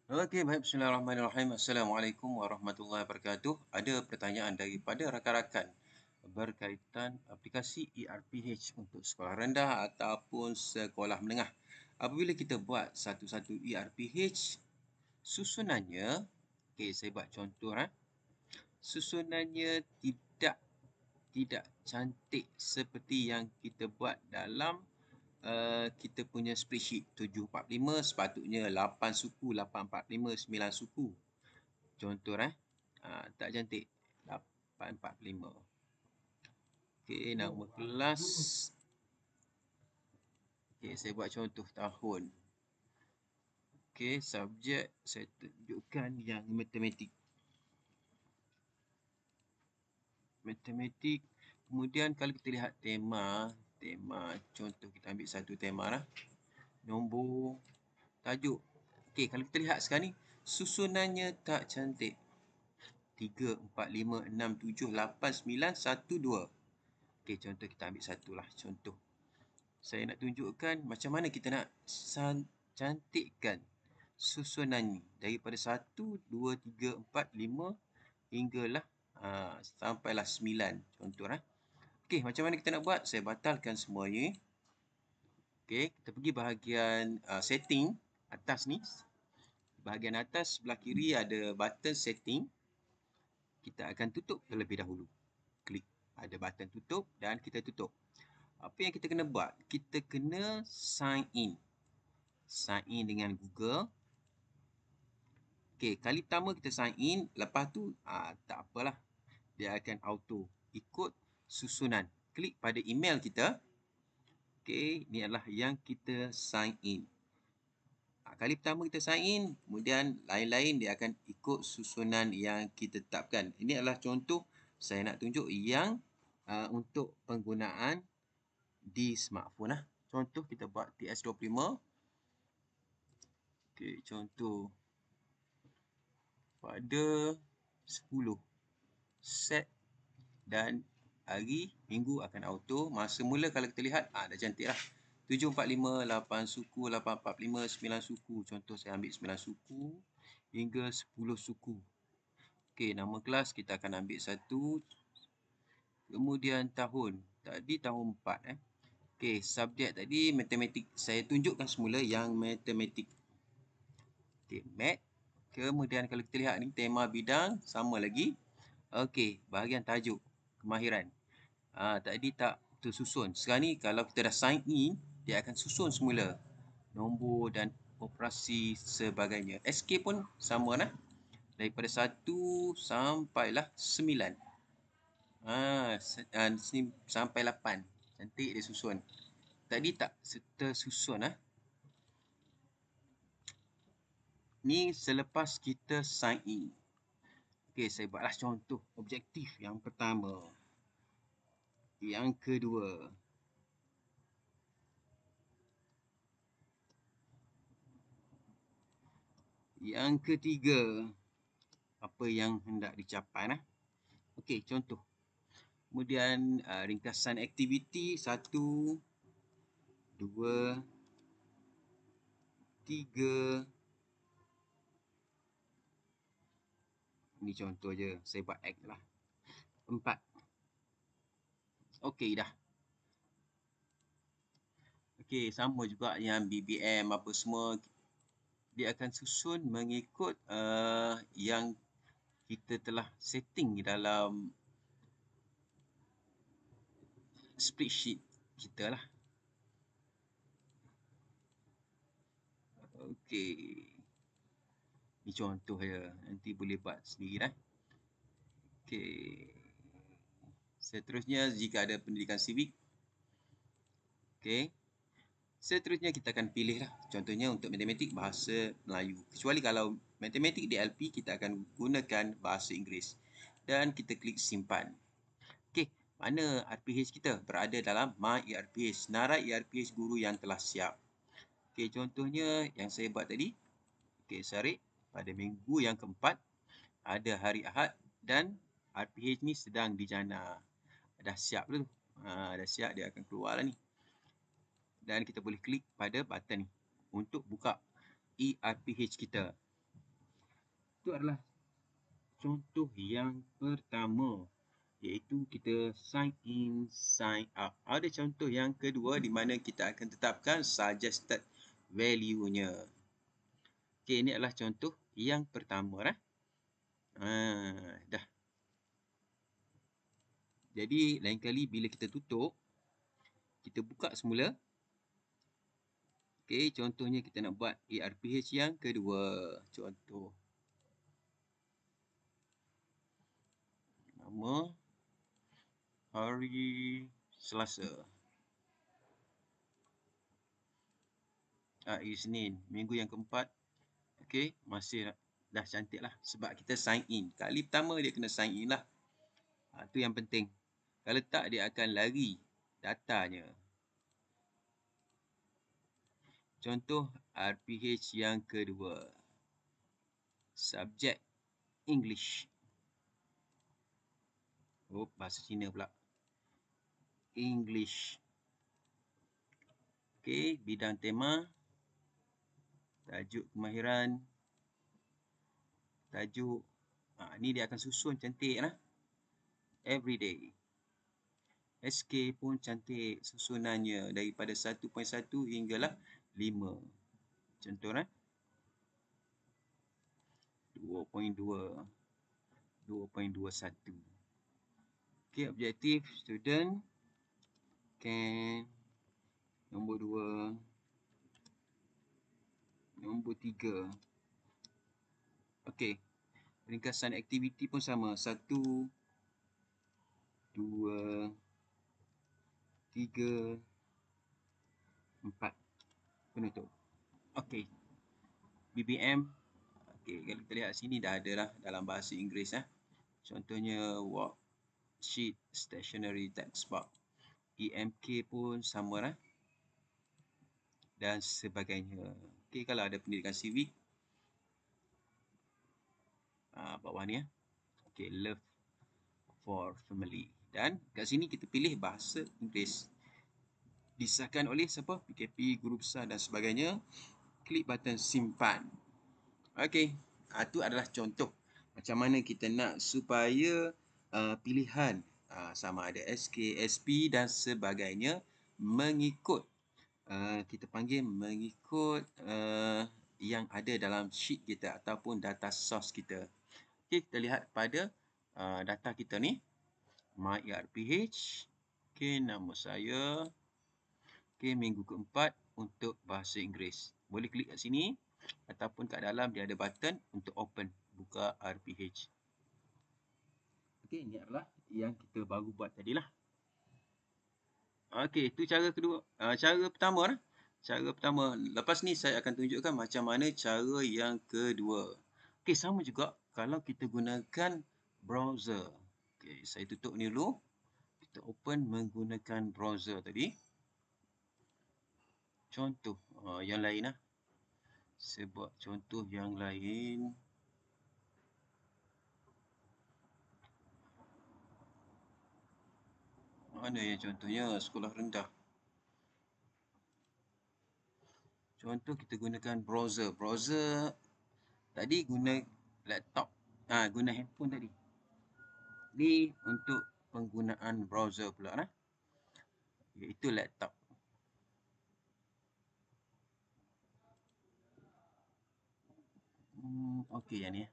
Okey, baik. Bismillahirrahmanirrahim. Assalamualaikum warahmatullahi wabarakatuh. Ada pertanyaan daripada rakan-rakan berkaitan aplikasi ERPH untuk sekolah rendah ataupun sekolah menengah. Apabila kita buat satu-satu ERPH, susunannya, okey, saya buat contoh. Susunannya tidak cantik seperti yang kita buat dalam kita punya spreadsheet 745, sepatutnya 8 suku, 845, 9 suku. Contoh tak cantik. 845. Okey, nama kelas. Okey, saya buat contoh tahun. Okey, subjek saya tunjukkan yang matematik. Matematik. Kemudian kalau kita lihat tema contoh kita ambil satu tema lah. Nombor, tajuk. Okey, kalau kita lihat sekarang ni, susunannya tak cantik. 3, 4, 5, 6, 7, 8, 9, 1, 2. Okey, contoh kita ambil satu lah. Contoh. Saya nak tunjukkan macam mana kita nak cantikkan susunan ni. Daripada 1, 2, 3, 4, 5 hinggalah sampailah 9. Contoh lah. Okey, macam mana kita nak buat? Saya batalkan semuanya. Okey, kita pergi bahagian setting atas ni. Bahagian atas sebelah kiri ada button setting. Kita akan tutup terlebih dahulu. Klik ada button tutup dan kita tutup. Apa yang kita kena buat? Kita kena sign in. Sign in dengan Google. Okey, kali pertama kita sign in, lepas tu tak apalah. Dia akan auto ikut susunan. Klik pada email kita. Okey, ini adalah yang kita sign in. Kali pertama kita sign in, kemudian lain-lain dia akan ikut susunan yang kita tetapkan. Ini adalah contoh saya nak tunjuk yang untuk penggunaan di smartphone lah. Contoh kita buat TS25. Okey, contoh pada 10. Set dan hari, minggu akan auto. Masa mula kalau kita lihat, dah cantik lah. 745, 8 suku, 845, 9 suku. Contoh saya ambil 9 suku hingga 10 suku. Okey, nama kelas kita akan ambil 1. Kemudian tahun. Tadi tahun 4. Okey, subjek tadi matematik. Saya tunjukkan semula yang matematik. Okey, mat. Kemudian kalau kita lihat ni, tema bidang sama lagi. Okey, bahagian tajuk, kemahiran. Tadi tak tersusun. Sekarang ni kalau kita dah sign in, dia akan susun semula. Nombor dan operasi sebagainya. SK pun sama lah. Daripada 1 sampailah 9. Sini sampai 8. Cantik dia susun. Tadi tak tersusun lah. Ni selepas kita sign in. Okey, saya buatlah contoh objektif yang pertama. Yang kedua. Yang ketiga. Apa yang hendak dicapai lah. Okey, contoh. Kemudian ringkasan aktiviti 1, 2, 3. Ini contoh je. Saya buat act lah. 4. Okey dah. Okey, sama juga yang BBM apa semua. Dia akan susun mengikut yang kita telah setting dalam spreadsheet kita lah. Okey. Ini contoh je. Nanti boleh buat sendiri lah. Okey. Seterusnya jika ada pendidikan civic. Okey. Seterusnya kita akan pilih lah. Contohnya untuk matematik bahasa Melayu. Kecuali kalau matematik DLP kita akan gunakan bahasa Inggeris. Dan kita klik simpan. Okey, mana RPH kita? Berada dalam My ERPH. Senarai ERPH guru yang telah siap. Okey, contohnya yang saya buat tadi. Okey, Syarif pada minggu yang keempat ada hari Ahad dan RPH ni sedang dijana. Dah siap tu. Dah siap, dia akan keluar lah ni. Dan kita boleh klik pada button ni untuk buka ERPH kita. Itu adalah contoh yang pertama, iaitu kita sign in, sign up. Ada contoh yang kedua di mana kita akan tetapkan suggested value-nya. Okey, ini adalah contoh yang pertama. Dah. Jadi, lain kali bila kita tutup, kita buka semula. Okey, contohnya kita nak buat ARPH yang kedua. Contoh. Nama, hari Selasa. Isnin, minggu yang keempat. Okey, masih dah cantik lah. Sebab kita sign in. Kali pertama dia kena sign in lah. Itu yang penting. Kalau tak, dia akan lari datanya. Contoh RPH yang kedua. Subjek English. Bahasa Cina pula. English. Okey, bidang tema. Tajuk kemahiran. Tajuk. Ni dia akan susun cantik lah. Everyday. SK pun cantik susunannya. Daripada 1.1 hinggalah 5. Contoh lah. 2.2. 2.21. Okey, objektif student can. Nombor 2. Nombor 3. Okey. Ringkasan aktiviti pun sama. 1, 2, 3, 4. Penutup. Okey. BBM. Okey, kalau kita lihat sini dah ada lah dalam bahasa Inggeris. Contohnya worksheet, stationery, textbook. EMK pun sama lah. Dan sebagainya. Okey, kalau ada pendidikan civic. Bawah ni. Okey, love for family. Dan kat sini kita pilih bahasa Inggeris. Disahkan oleh siapa? PKP, guru besar dan sebagainya. Klik button simpan. Okey, itu adalah contoh macam mana kita nak supaya pilihan sama ada SK, SP dan sebagainya mengikut kita panggil mengikut yang ada dalam sheet kita ataupun data source kita. Okey, kita lihat pada data kita ni. My ERPH. Okey, nama saya. Okey, minggu keempat untuk bahasa Inggeris. Boleh klik kat sini ataupun kat dalam dia ada button untuk open, buka RPH. Okey, ini adalah yang kita baru buat tadi lah. Okey, itu cara kedua. Cara pertama lah. Cara pertama. Lepas ni saya akan tunjukkan macam mana cara yang kedua. Okey, sama juga kalau kita gunakan browser. Okey, saya tutup ni dulu. Kita open menggunakan browser tadi. Contoh yang lain lah. Saya buat contoh yang lain. Mana yang contohnya? Sekolah rendah. Contoh kita gunakan browser. Browser tadi guna laptop. Guna handphone tadi. Ni untuk penggunaan browser pula lah. Iaitu laptop. Okey yang ni.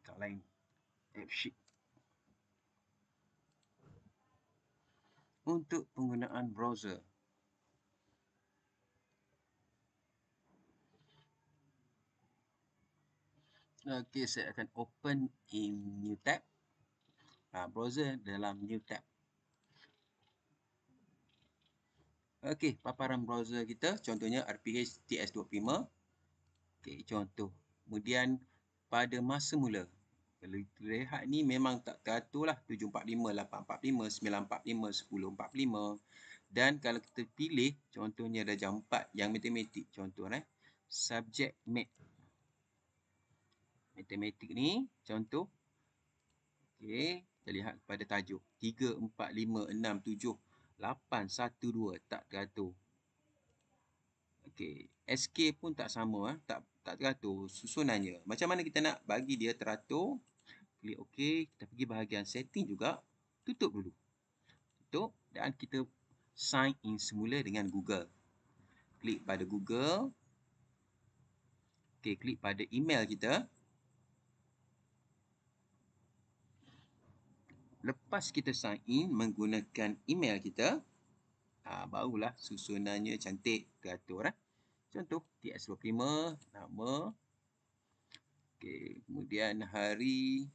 Dekat lain. AppSheet. Untuk penggunaan browser. Okey, saya akan open in new tab. Browser dalam new tab. Okey, paparan browser kita. Contohnya RPH TS25. Okey, contoh. Kemudian pada masa mula. Kalau kita lihat ni memang tak teratur lah. 745, 845, 945, 1045. Dan kalau kita pilih, contohnya ada jam 4 yang matematik. Contoh subjek mat. Matematik ni, contoh. Okey, kita lihat pada tajuk. 3, 4, 5, 6, 7, 8, 1, 2. Tak teratur. Okey, SK pun tak sama, tak teratur susunannya. Macam mana kita nak bagi dia teratur? Klik OK, kita pergi bahagian setting juga, tutup dulu. Tutup dan kita sign in semula dengan Google. Klik pada Google. Okey, klik pada email kita. Lepas kita sign in menggunakan email kita, barulah susunannya cantik teratur. Contoh, TS25, nama. Okey, kemudian hari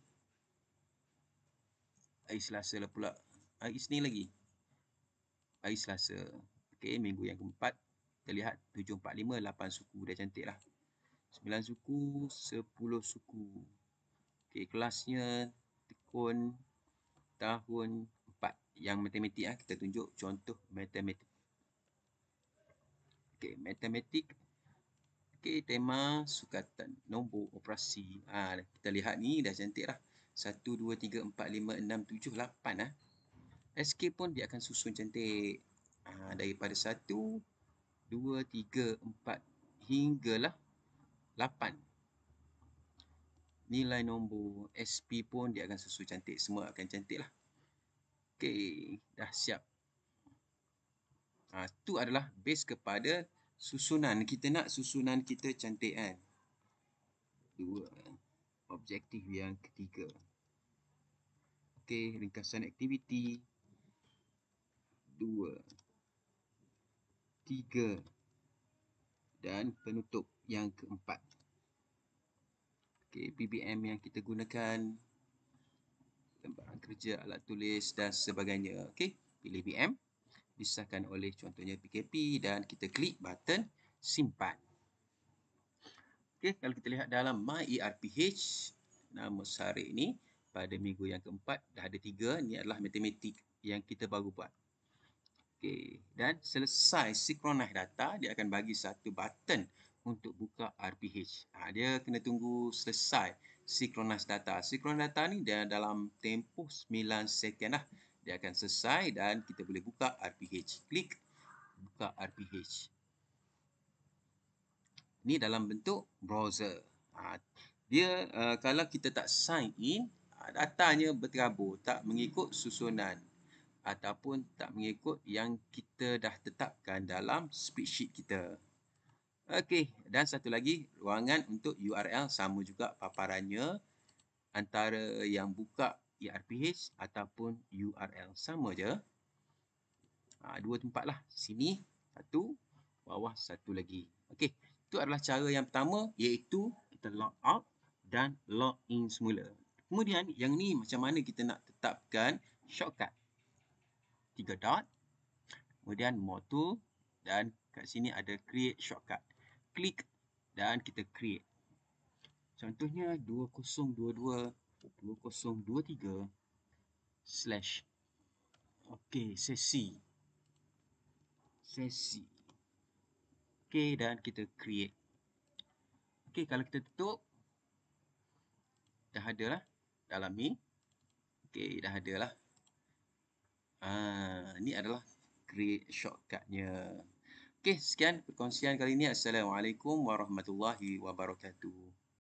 Selasa lah pula. Hari Isnin lagi. Hari Selasa. Okey, minggu yang keempat. Kita lihat 745, 8 suku. Dah cantik lah. 9 suku, 10 suku. Okey, kelasnya tekun tahun 4. Yang matematik kita tunjuk contoh matematik. Okey, matematik. Okey, tema sukatan, nombor operasi. Kita lihat ni dah cantik lah. 1, 2, 3, 4, 5, 6, 7, 8 SK pun dia akan susun cantik. Daripada 1, 2, 3, 4 hinggalah 8. Nilai nombor SP pun dia akan susun cantik. Semua akan cantik lah. Okey, dah siap. Itu adalah base kepada susunan. Kita nak susunan kita cantik kan. 2. Objektif yang ketiga. Okey, ringkasan aktiviti. 2. 3. Dan penutup yang keempat. Okey, BBM yang kita gunakan. Lembaran kerja, alat tulis dan sebagainya. Okey, pilih BM. Disahkan oleh contohnya PKP dan kita klik button simpan. Okey, kalau kita lihat dalam My ERPH, nama Sarik ni pada minggu yang keempat dah ada 3. Ini adalah matematik yang kita baru buat. Okey, dan selesai synchronize data, dia akan bagi satu button untuk buka RPH. Dia kena tunggu selesai synchronize data. Synchronize data ni dia dalam tempoh 9 second lah. Dia akan selesai dan kita boleh buka RPH. Klik buka RPH. Ini dalam bentuk browser. Dia kalau kita tak sign in, datanya berterabur, tak mengikut susunan ataupun tak mengikut yang kita dah tetapkan dalam spreadsheet kita. Okey, dan satu lagi, ruangan untuk URL sama juga paparannya antara yang buka ERPH ataupun URL. Sama je. Dua tempat lah. Sini satu, bawah satu lagi. Okey, itu adalah cara yang pertama, iaitu kita log out dan log in semula. Kemudian yang ni macam mana kita nak tetapkan shortcut. 3 dot, kemudian more tool dan kat sini ada create shortcut. Klik dan kita create. Contohnya 2022 2023 slash. Okey, sesi. Okey, dan kita create. Okey, kalau kita tutup, dah ada lah dalam ni. Okey, dah ada lah. Ni adalah create shortcutnya. Okey, sekian perkongsian kali ini. Assalamualaikum warahmatullahi wabarakatuh.